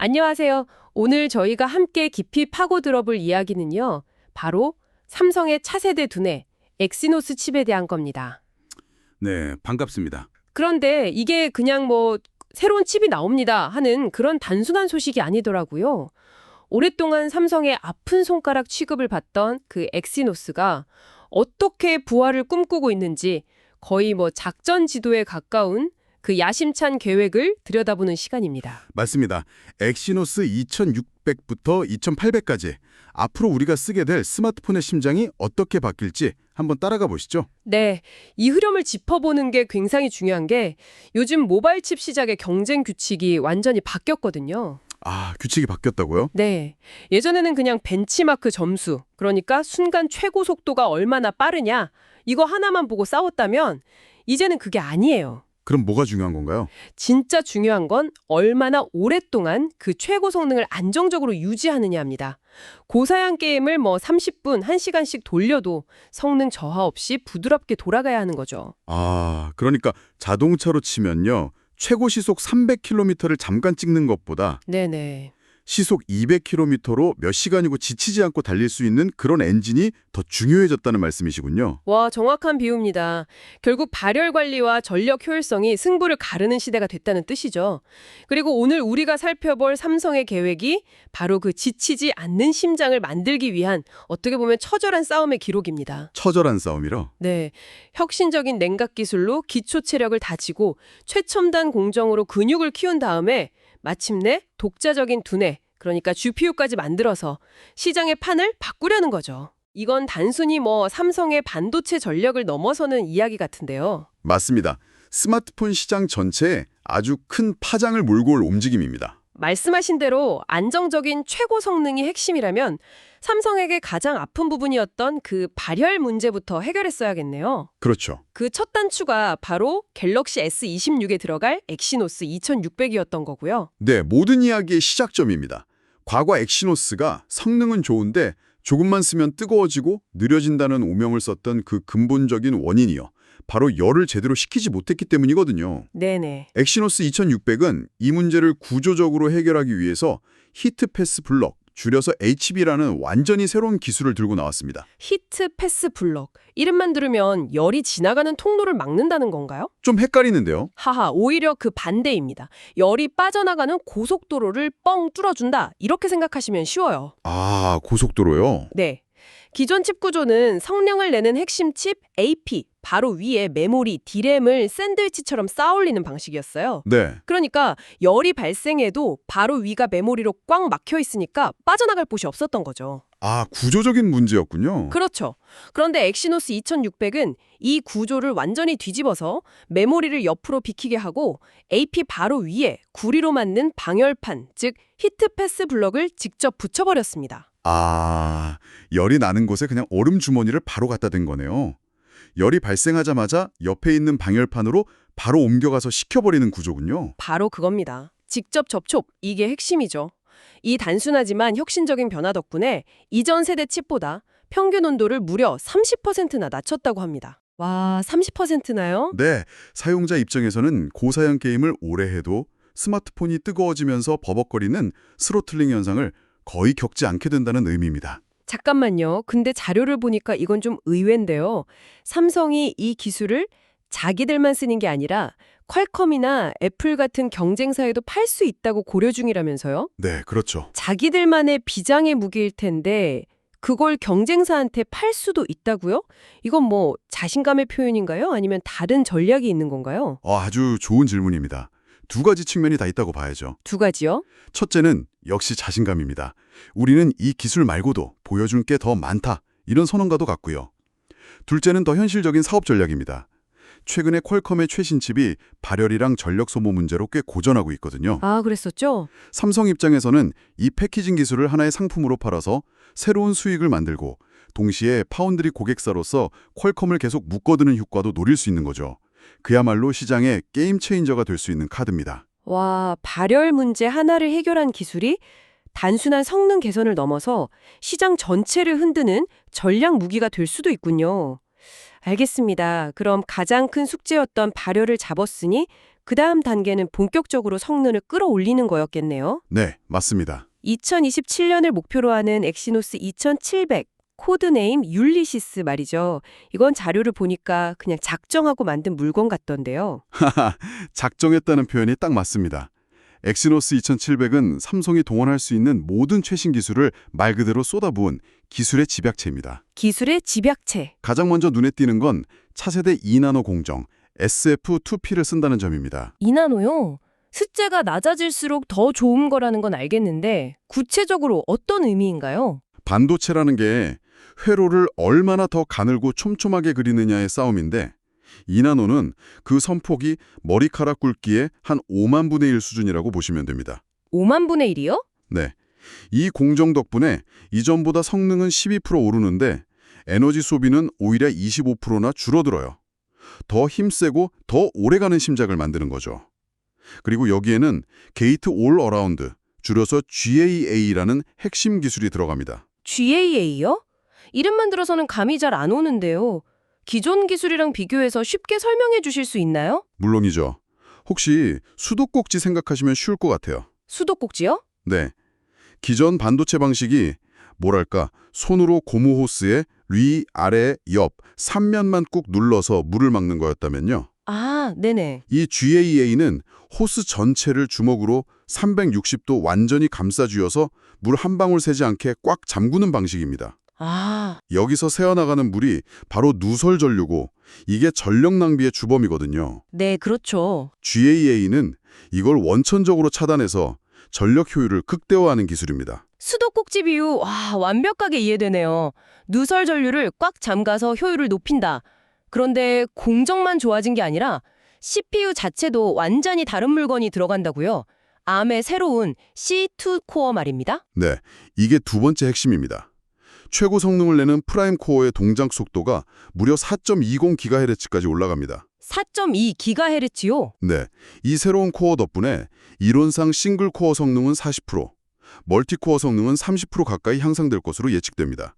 안녕하세요. 오늘 저희가 함께 깊이 파고 들어볼 이야기는요. 바로 삼성의 차세대 두뇌, 엑시노스 칩에 대한 겁니다. 네, 반갑습니다. 그런데 이게 그냥 새로운 칩이 나옵니다 하는 그런 단순한 소식이 아니더라고요. 오랫동안 삼성의 아픈 손가락 취급을 받던 그 엑시노스가 어떻게 부활을 꿈꾸고 있는지 거의 작전 지도에 가까운 그 야심찬 계획을 들여다보는 시간입니다. 맞습니다. 엑시노스 2600부터 2800까지 앞으로 우리가 쓰게 될 스마트폰의 심장이 어떻게 바뀔지 한번 따라가 보시죠. 네, 이 흐름을 짚어보는 게 굉장히 중요한 게 요즘 모바일 칩 시장의 경쟁 규칙이 완전히 바뀌었거든요. 아, 규칙이 바뀌었다고요? 네, 예전에는 그냥 벤치마크 점수, 그러니까 순간 최고 속도가 얼마나 빠르냐 이거 하나만 보고 싸웠다면 이제는 그게 아니에요. 그럼 뭐가 중요한 건가요? 진짜 중요한 건 얼마나 오랫동안 그 최고 성능을 안정적으로 유지하느냐입니다. 고사양 게임을 30분, 1시간씩 돌려도 성능 저하 없이 부드럽게 돌아가야 하는 거죠. 아, 그러니까 자동차로 치면요. 최고 시속 300km를 잠깐 찍는 것보다 네네. 시속 200km로 몇 시간이고 지치지 않고 달릴 수 있는 그런 엔진이 더 중요해졌다는 말씀이시군요. 와, 정확한 비유입니다. 결국 발열 관리와 전력 효율성이 승부를 가르는 시대가 됐다는 뜻이죠. 그리고 오늘 우리가 살펴볼 삼성의 계획이 바로 그 지치지 않는 심장을 만들기 위한 어떻게 보면 처절한 싸움의 기록입니다. 처절한 싸움이라. 네, 혁신적인 냉각 기술로 기초 체력을 다지고 최첨단 공정으로 근육을 키운 다음에 마침내 독자적인 두뇌, 그러니까 GPU까지 만들어서 시장의 판을 바꾸려는 거죠. 이건 단순히 삼성의 반도체 전력을 넘어서는 이야기 같은데요. 맞습니다. 스마트폰 시장 전체에 아주 큰 파장을 몰고 올 움직임입니다. 말씀하신 대로 안정적인 최고 성능이 핵심이라면 삼성에게 가장 아픈 부분이었던 그 발열 문제부터 해결했어야겠네요. 그렇죠. 그 첫 단추가 바로 갤럭시 S26에 들어갈 엑시노스 2600이었던 거고요. 네, 모든 이야기의 시작점입니다. 과거 엑시노스가 성능은 좋은데 조금만 쓰면 뜨거워지고 느려진다는 오명을 썼던 그 근본적인 원인이요. 바로 열을 제대로 식히지 못했기 때문이거든요. 네네. 엑시노스 2600은 이 문제를 구조적으로 해결하기 위해서 히트 패스 블럭, 줄여서 HB라는 완전히 새로운 기술을 들고 나왔습니다. 히트 패스 블럭. 이름만 들으면 열이 지나가는 통로를 막는다는 건가요? 좀 헷갈리는데요. 하하, 오히려 그 반대입니다. 열이 빠져나가는 고속도로를 뻥 뚫어준다. 이렇게 생각하시면 쉬워요. 아, 고속도로요? 네. 기존 칩 구조는 성능을 내는 핵심 칩 AP, 바로 위에 메모리, D램을 샌드위치처럼 쌓아올리는 방식이었어요. 네. 그러니까 열이 발생해도 바로 위가 메모리로 꽉 막혀 있으니까 빠져나갈 곳이 없었던 거죠. 아, 구조적인 문제였군요. 그렇죠. 그런데 엑시노스 2600은 이 구조를 완전히 뒤집어서 메모리를 옆으로 비키게 하고 AP 바로 위에 구리로 만든 방열판, 즉 히트 패스 블럭을 직접 붙여버렸습니다. 아, 열이 나는 곳에 그냥 얼음 주머니를 바로 갖다 댄 거네요. 열이 발생하자마자 옆에 있는 방열판으로 바로 옮겨가서 식혀버리는 구조군요. 바로 그겁니다. 직접 접촉, 이게 핵심이죠. 이 단순하지만 혁신적인 변화 덕분에 이전 세대 칩보다 평균 온도를 무려 30%나 낮췄다고 합니다. 와, 30%나요? 네, 사용자 입장에서는 고사양 게임을 오래 해도 스마트폰이 뜨거워지면서 버벅거리는 스로틀링 현상을 거의 겪지 않게 된다는 의미입니다. 잠깐만요. 근데 자료를 보니까 이건 좀 의외인데요. 삼성이 이 기술을 자기들만 쓰는 게 아니라 퀄컴이나 애플 같은 경쟁사에도 팔 수 있다고 고려 중이라면서요? 네, 그렇죠. 자기들만의 비장의 무기일 텐데 그걸 경쟁사한테 팔 수도 있다고요? 이건 자신감의 표현인가요? 아니면 다른 전략이 있는 건가요? 아주 좋은 질문입니다. 두 가지 측면이 다 있다고 봐야죠. 두 가지요? 첫째는 역시 자신감입니다. 우리는 이 기술 말고도 보여줄 게 더 많다. 이런 선언과도 같고요. 둘째는 더 현실적인 사업 전략입니다. 최근에 퀄컴의 최신 칩이 발열이랑 전력 소모 문제로 꽤 고전하고 있거든요. 아, 그랬었죠? 삼성 입장에서는 이 패키징 기술을 하나의 상품으로 팔아서 새로운 수익을 만들고 동시에 파운드리 고객사로서 퀄컴을 계속 묶어두는 효과도 노릴 수 있는 거죠. 그야말로 시장의 게임 체인저가 될 수 있는 카드입니다. 와, 발열 문제 하나를 해결한 기술이 단순한 성능 개선을 넘어서 시장 전체를 흔드는 전략 무기가 될 수도 있군요. 알겠습니다. 그럼 가장 큰 숙제였던 발열을 잡았으니 그 다음 단계는 본격적으로 성능을 끌어올리는 거였겠네요. 네, 맞습니다. 2027년을 목표로 하는 엑시노스 2700, 코드네임 율리시스 말이죠. 이건 자료를 보니까 그냥 작정하고 만든 물건 같던데요. 작정했다는 표현이 딱 맞습니다. 엑시노스 2700은 삼성이 동원할 수 있는 모든 최신 기술을 말 그대로 쏟아부은 기술의 집약체입니다. 기술의 집약체. 가장 먼저 눈에 띄는 건 차세대 2나노 공정 SF2P를 쓴다는 점입니다. 2나노요? 숫자가 낮아질수록 더 좋은 거라는 건 알겠는데 구체적으로 어떤 의미인가요? 반도체라는 게 회로를 얼마나 더 가늘고 촘촘하게 그리느냐의 싸움인데 2나노는 그 선폭이 머리카락 굵기의 한 5만 분의 1 수준이라고 보시면 됩니다. 5만 분의 1이요? 네, 이 공정 덕분에 이전보다 성능은 12% 오르는데 에너지 소비는 오히려 25%나 줄어들어요. 더 힘세고 더 오래가는 심작을 만드는 거죠. 그리고 여기에는 게이트 올 어라운드, 줄여서 GAA라는 핵심 기술이 들어갑니다. GAA요? 이름만 들어서는 감이 잘 안 오는데요. 기존 기술이랑 비교해서 쉽게 설명해 주실 수 있나요? 물론이죠. 혹시 수도꼭지 생각하시면 쉬울 것 같아요. 수도꼭지요? 네, 기존 반도체 방식이 뭐랄까 손으로 고무 호스에 위, 아래, 옆 3면만 꾹 눌러서 물을 막는 거였다면요. 아, 네네. 이 GAA는 호스 전체를 주먹으로 360도 완전히 감싸쥐어서 물 한 방울 새지 않게 꽉 잠그는 방식입니다. 아, 여기서 새어나가는 물이 바로 누설 전류고 이게 전력 낭비의 주범이거든요. 네, 그렇죠. GAA는 이걸 원천적으로 차단해서 전력 효율을 극대화하는 기술입니다. 수도꼭지 비유, 와, 완벽하게 이해되네요. 누설 전류를 꽉 잠가서 효율을 높인다. 그런데 공정만 좋아진 게 아니라 CPU 자체도 완전히 다른 물건이 들어간다고요. ARM의 새로운 C2 코어 말입니다. 네, 이게 두 번째 핵심입니다. 최고 성능을 내는 프라임 코어의 동작 속도가 무려 4.20GHz까지 올라갑니다. 4.2GHz요? 네, 이 새로운 코어 덕분에 이론상 싱글 코어 성능은 40%, 멀티코어 성능은 30% 가까이 향상될 것으로 예측됩니다.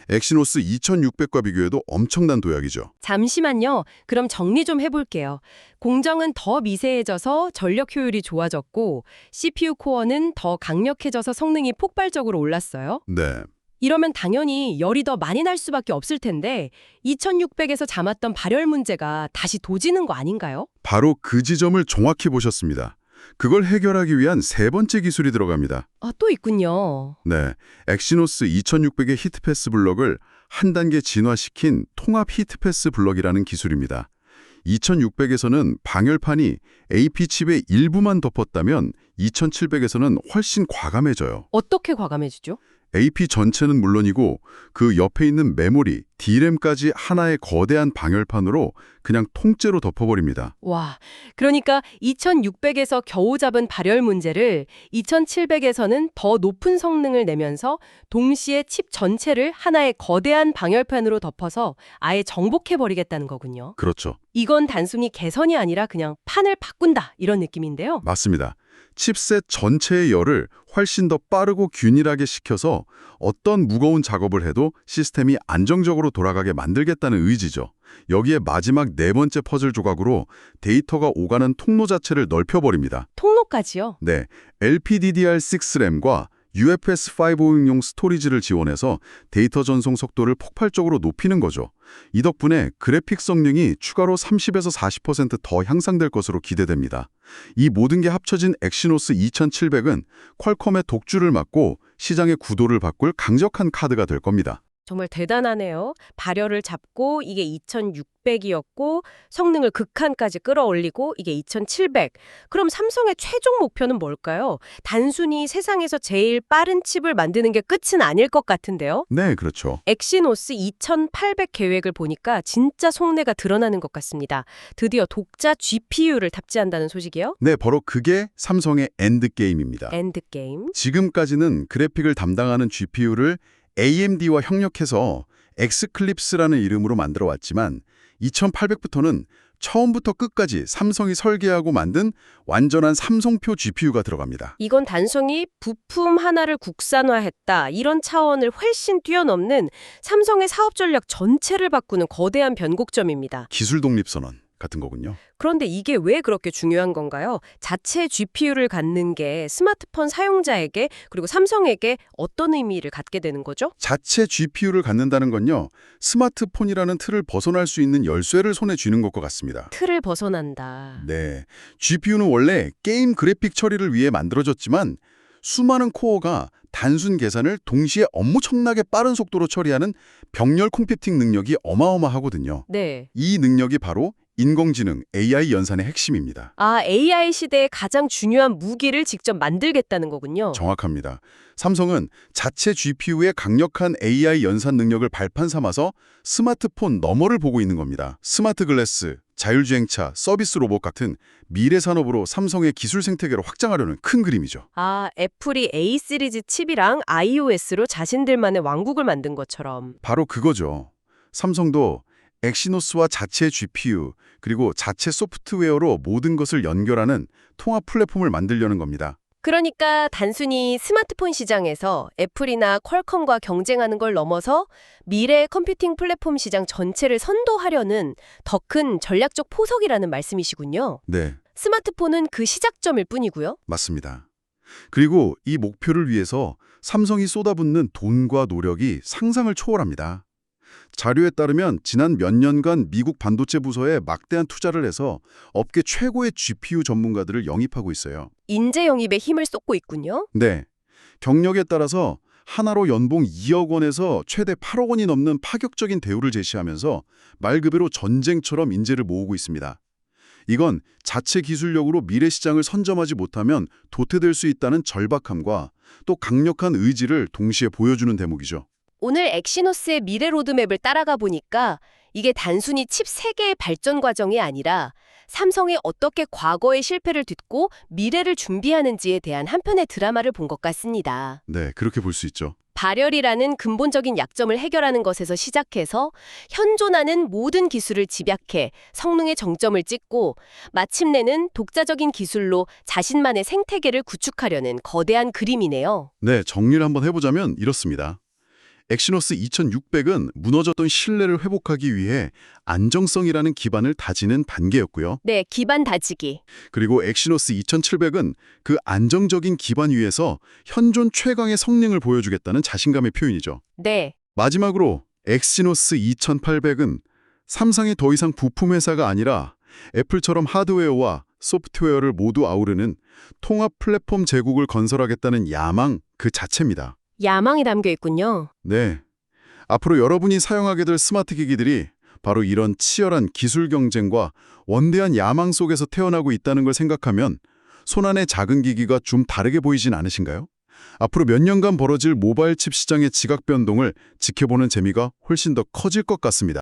엑시노스 2600과 비교해도 엄청난 도약이죠. 잠시만요. 그럼 정리 좀 해볼게요. 공정은 더 미세해져서 전력 효율이 좋아졌고 CPU 코어는 더 강력해져서 성능이 폭발적으로 올랐어요. 네, 이러면 당연히 열이 더 많이 날 수밖에 없을 텐데 2600에서 잠았던 발열 문제가 다시 도지는 거 아닌가요? 바로 그 지점을 정확히 보셨습니다. 그걸 해결하기 위한 세 번째 기술이 들어갑니다. 아, 또 있군요. 네, 엑시노스 2600의 히트패스 블럭을 한 단계 진화시킨 통합 히트패스 블럭이라는 기술입니다. 2600에서는 방열판이 AP 칩의 일부만 덮었다면 2700에서는 훨씬 과감해져요. 어떻게 과감해지죠? AP 전체는 물론이고 그 옆에 있는 메모리, D램까지 하나의 거대한 방열판으로 그냥 통째로 덮어버립니다. 와, 그러니까 2600에서 겨우 잡은 발열 문제를 2700에서는 더 높은 성능을 내면서 동시에 칩 전체를 하나의 거대한 방열판으로 덮어서 아예 정복해버리겠다는 거군요. 그렇죠. 이건 단순히 개선이 아니라 그냥 판을 바꾼다 이런 느낌인데요. 맞습니다. 칩셋 전체의 열을 훨씬 더 빠르고 균일하게 식혀서 어떤 무거운 작업을 해도 시스템이 안정적으로 돌아가게 만들겠다는 의지죠. 여기에 마지막 네 번째 퍼즐 조각으로 데이터가 오가는 통로 자체를 넓혀버립니다. 통로까지요? 네, LPDDR6램과 UFS5용용 스토리지를 지원해서 데이터 전송 속도를 폭발적으로 높이는 거죠. 이 덕분에 그래픽 성능이 추가로 30에서 40%더 향상될 것으로 기대됩니다. 이 모든 게 합쳐진 엑시노스 2700은 퀄컴의 독주를 막고 시장의 구도를 바꿀 강력한 카드가 될 겁니다. 정말 대단하네요. 발열을 잡고 이게 2600이었고 성능을 극한까지 끌어올리고 이게 2700. 그럼 삼성의 최종 목표는 뭘까요? 단순히 세상에서 제일 빠른 칩을 만드는 게 끝은 아닐 것 같은데요. 네, 그렇죠. 엑시노스 2800 계획을 보니까 진짜 속내가 드러나는 것 같습니다. 드디어 독자 GPU를 탑재한다는 소식이요? 네, 바로 그게 삼성의 엔드게임입니다. 엔드게임. 지금까지는 그래픽을 담당하는 GPU를 AMD와 협력해서 엑스클립스라는 이름으로 만들어 왔지만 2800부터는 처음부터 끝까지 삼성이 설계하고 만든 완전한 삼성표 GPU가 들어갑니다. 이건 단순히 부품 하나를 국산화했다 이런 차원을 훨씬 뛰어넘는 삼성의 사업 전략 전체를 바꾸는 거대한 변곡점입니다. 기술 독립선언. 같은 거군요. 그런데 이게 왜 그렇게 중요한 건가요? 자체 GPU를 갖는 게 스마트폰 사용자에게 그리고 삼성에게 어떤 의미를 갖게 되는 거죠? 자체 GPU를 갖는다는 건요. 스마트폰이라는 틀을 벗어날 수 있는 열쇠를 손에 쥐는 것과 같습니다. 틀을 벗어난다. 네, GPU는 원래 게임 그래픽 처리를 위해 만들어졌지만 수많은 코어가 단순 계산을 동시에 엄청나게 빠른 속도로 처리하는 병렬 컴퓨팅 능력이 어마어마하거든요. 네. 이 능력이 바로 인공지능 AI 연산의 핵심입니다. 아, AI 시대의 가장 중요한 무기를 직접 만들겠다는 거군요. 정확합니다. 삼성은 자체 GPU의 강력한 AI 연산 능력을 발판 삼아서 스마트폰 너머를 보고 있는 겁니다. 스마트 글래스, 자율주행차, 서비스 로봇 같은 미래 산업으로 삼성의 기술 생태계를 확장하려는 큰 그림이죠. 아, 애플이 A 시리즈 칩이랑 iOS로 자신들만의 왕국을 만든 것처럼. 바로 그거죠. 삼성도 엑시노스와 자체 GPU 그리고 자체 소프트웨어로 모든 것을 연결하는 통합 플랫폼을 만들려는 겁니다. 그러니까 단순히 스마트폰 시장에서 애플이나 퀄컴과 경쟁하는 걸 넘어서 미래 컴퓨팅 플랫폼 시장 전체를 선도하려는 더 큰 전략적 포석이라는 말씀이시군요. 네, 스마트폰은 그 시작점일 뿐이고요. 맞습니다. 그리고 이 목표를 위해서 삼성이 쏟아붓는 돈과 노력이 상상을 초월합니다. 자료에 따르면 지난 몇 년간 미국 반도체 부서에 막대한 투자를 해서 업계 최고의 GPU 전문가들을 영입하고 있어요. 인재 영입에 힘을 쏟고 있군요. 네, 경력에 따라서 하나로 연봉 2억 원에서 최대 8억 원이 넘는 파격적인 대우를 제시하면서 말 그대로 전쟁처럼 인재를 모으고 있습니다. 이건 자체 기술력으로 미래 시장을 선점하지 못하면 도태될 수 있다는 절박함과 또 강력한 의지를 동시에 보여주는 대목이죠. 오늘 엑시노스의 미래 로드맵을 따라가 보니까 이게 단순히 칩 세계의 발전 과정이 아니라 삼성이 어떻게 과거의 실패를 딛고 미래를 준비하는지에 대한 한편의 드라마를 본 것 같습니다. 네, 그렇게 볼 수 있죠. 발열이라는 근본적인 약점을 해결하는 것에서 시작해서 현존하는 모든 기술을 집약해 성능의 정점을 찍고 마침내는 독자적인 기술로 자신만의 생태계를 구축하려는 거대한 그림이네요. 네, 정리를 한번 해보자면 이렇습니다. 엑시노스 2600은 무너졌던 신뢰를 회복하기 위해 안정성이라는 기반을 다지는 단계였고요. 네, 기반 다지기. 그리고 엑시노스 2700은 그 안정적인 기반 위에서 현존 최강의 성능을 보여주겠다는 자신감의 표현이죠. 네, 마지막으로 엑시노스 2800은 삼성이 더 이상 부품 회사가 아니라 애플처럼 하드웨어와 소프트웨어를 모두 아우르는 통합 플랫폼 제국을 건설하겠다는 야망 그 자체입니다. 야망이 담겨 있군요. 네. 앞으로 여러분이 사용하게 될 스마트 기기들이 바로 이런 치열한 기술 경쟁과 원대한 야망 속에서 태어나고 있다는 걸 생각하면 손안의 작은 기기가 좀 다르게 보이진 않으신가요? 앞으로 몇 년간 벌어질 모바일 칩 시장의 지각 변동을 지켜보는 재미가 훨씬 더 커질 것 같습니다.